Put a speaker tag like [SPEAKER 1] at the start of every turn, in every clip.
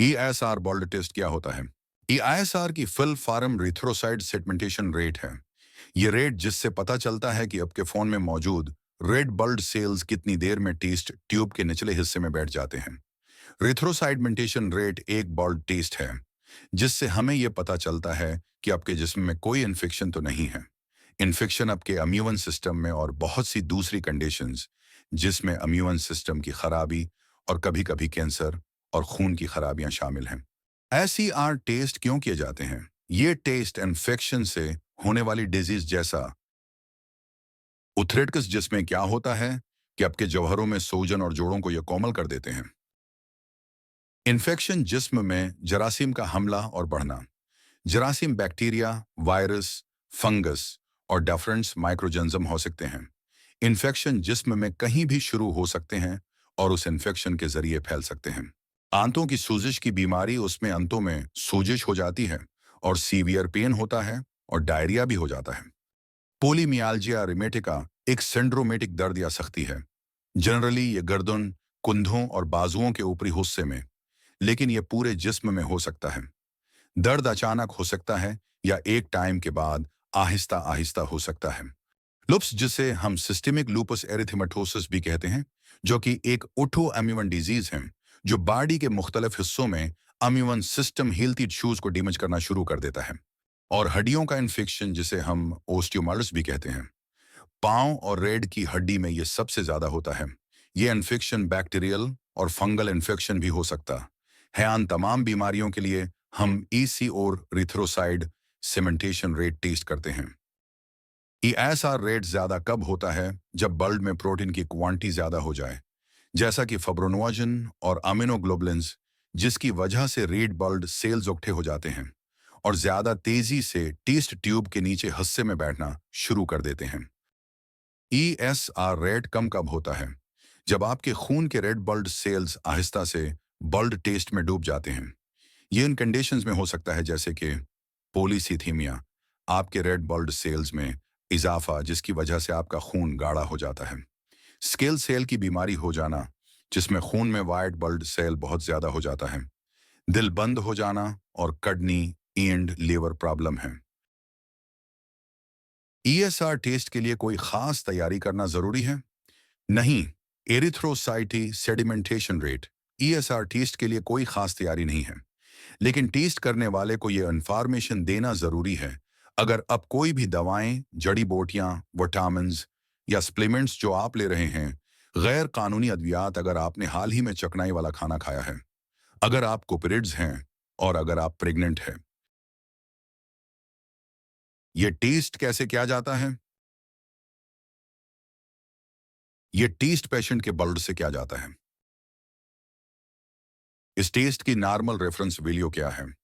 [SPEAKER 1] ESR bold test क्या होता है? EISR की फुल फॉर्म रिथ्रोसाइड सेगमेंटेशन रेट है। ये रेट जिससे पता चलता है कि आपके फोन में मौजूद रेड बल्ड सेल्स कितनी देर में टेस्ट ट्यूब के निचले हिस्से में बैठ जाते हैं। रिथ्रोसाइडमेंटेशन रेट एक बॉल्ड टेस्ट है जिससे हमें यह पता चलता है कि आपके जिस्म में कोई इन्फेक्शन तो नहीं है। इन्फेक्शन आपके इम्यून सिस्टम में और बहुत सी दूसरी कंडीशंस जिसमें इम्यून सिस्टम की खराबी और कभी-कभी कैंसर और खून की खराबियां शामिल हैं। SER टेस्ट क्यों किए जाते हैं? ये टेस्ट इन्फेक्शन से होने वाली डिजीज जैसा उथरेटिस जिसमें क्या होता है कि आपके जौहरों में सूजन और जोड़ों को यह कोमल कर देते हैं। इन्फेक्शन जिस्म में जरासीम का हमला और बढ़ना। जरासीम बैक्टीरिया, वायरस, फंगस और डिफरेंट माइक्रोजन्म हो सकते हैं। इन्फेक्शन जिस्म में कहीं भी शुरू हो सकते हैं और उस इन्फेक्शन के जरिए फैल सकते हैं। आंतों की सूजिश की बीमारी, उसमें आंतों में सूजिश हो जाती है और सीवियर पेन होता है और डायरिया भी हो जाता है। पोलीमियाल्जिया रिमेटिका एक सिंड्रोमेटिक दर्द या सख्ती है। जनरली ये गर्दन, कुंधों और बाजुओं के ऊपरी हिस्से में, लेकिन ये पूरे जिस्म में हो सकता है। दर्द अचानक हो सकता है या एक टाइम के बाद आहिस्ता आहिस्ता हो सकता है। लुप्स जिसे हम सिस्टेमिक लूपस एरिथेमेटोसिस भी कहते हैं, जो कि एक ओटो इम्यून डिजीज है जो बॉडी के मुख्तलिफ हिस्सों में इम्यून सिस्टम हेल्थी टिश्यूज को डैमेज करना शुरू कर देता है। और हड्डियों का इन्फेक्शन जिसे हम ओस्टियोमाइटिस भी कहते हैं, पाँव और रीढ़ की हड्डी में ये सबसे ज्यादा होता है। ये इन्फेक्शन बैक्टीरियल और फंगल इन्फेक्शन भी हो सकता है। इन तमाम बीमारियों के लिए हम EC और रिथ्रोसाइड सीमेंटेशन रेट टेस्ट करते हैं। ESR रेट ज्यादा कब होता है? जब ब्लड में प्रोटीन की क्वांटिटी ज्यादा हो जाए, जैसा कि फाइब्रोनोजन और अमीनोग्लोबुलिन्स, जिसकी वजह से रेड ब्लड सेल्स उकट्ठे हो जाते हैं और ज्यादा तेजी से टेस्ट ट्यूब के नीचे हिस्से में बैठना शुरू कर देते हैं। ESR रेट कम कब होता है? जब आपके खून के रेड ब्लड सेल्स आहिस्ता से ब्लड टेस्ट में डूब जाते हैं। ये इन कंडीशंस में हो सकता है जैसे कि पोलीसीथीमिया, आपके रेड ब्लड सेल्स में इजाफा जिसकी वजह से आपका खून गाढ़ा हो जाता है। स्केल सेल की बीमारी हो जाना, जिसमें खून में वाइट ब्लड सेल बहुत ज्यादा हो जाता है। दिल बंद हो जाना और किडनी एंड लीवर प्रॉब्लम है। ESR टेस्ट के लिए कोई खास तैयारी करना जरूरी है? नहीं। एरिथ्रोसाइटी सेडिमेंटेशन रेट ESR टेस्ट के लिए कोई खास तैयारी नहीं है, लेकिन टेस्ट करने वाले को यह इंफॉर्मेशन देना जरूरी है। अगर अब कोई भी दवाएं, जड़ी बूटियां, विटामिन्स या सप्लीमेंट्स जो आप ले रहे हैं, गैर कानूनी अद्वियात, अगर आपने हाल ही में चकनाई वाला खाना खाया है, अगर आप कोपरेट्स हैं और अगर आप प्रेग्नेंट हैं। ये टेस्ट कैसे किया जाता है? ये टेस्ट पेशेंट के ब्लड से किया जाता है। इस टेस्ट की नॉर्मल रेफरेंस वैल्यू क्या है?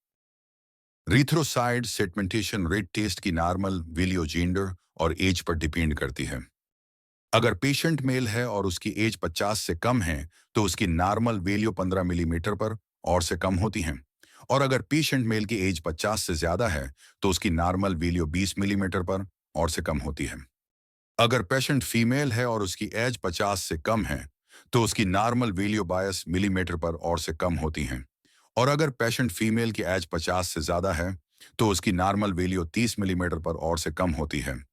[SPEAKER 1] रिथ्रोसाइड सेगमेंटेशन रेट टेस्ट की नॉर्मल वैल्यू जेंडर और एज पर डिपेंड करती है। अगर पेशेंट मेल है और उसकी एज 50 से कम है, तो उसकी नॉर्मल वैल्यू 15 मिलीमीटर पर और से कम होती है। और अगर पेशेंट मेल की एज 50 से ज्यादा है, तो उसकी नॉर्मल वैल्यू 20 मिलीमीटर पर और से कम होती है। अगर पेशेंट फीमेल है और उसकी एज 50 से कम है, तो उसकी नॉर्मल वैल्यू 22 मिलीमीटर पर और से कम होती है। और अगर पेशेंट फीमेल की एज 50 से ज्यादा है, तो उसकी नॉर्मल वैल्यू 30 मिलीमीटर पर और से कम होती है।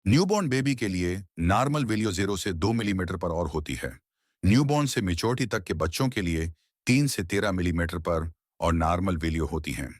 [SPEAKER 1] न्यूबॉर्न बेबी के लिए नॉर्मल वैल्यू 0 से 2 मिलीमीटर पर और होती है। न्यूबॉर्न से मैच्योरिटी तक के बच्चों के लिए 3 से 13 मिलीमीटर पर और नॉर्मल वैल्यू होती हैं।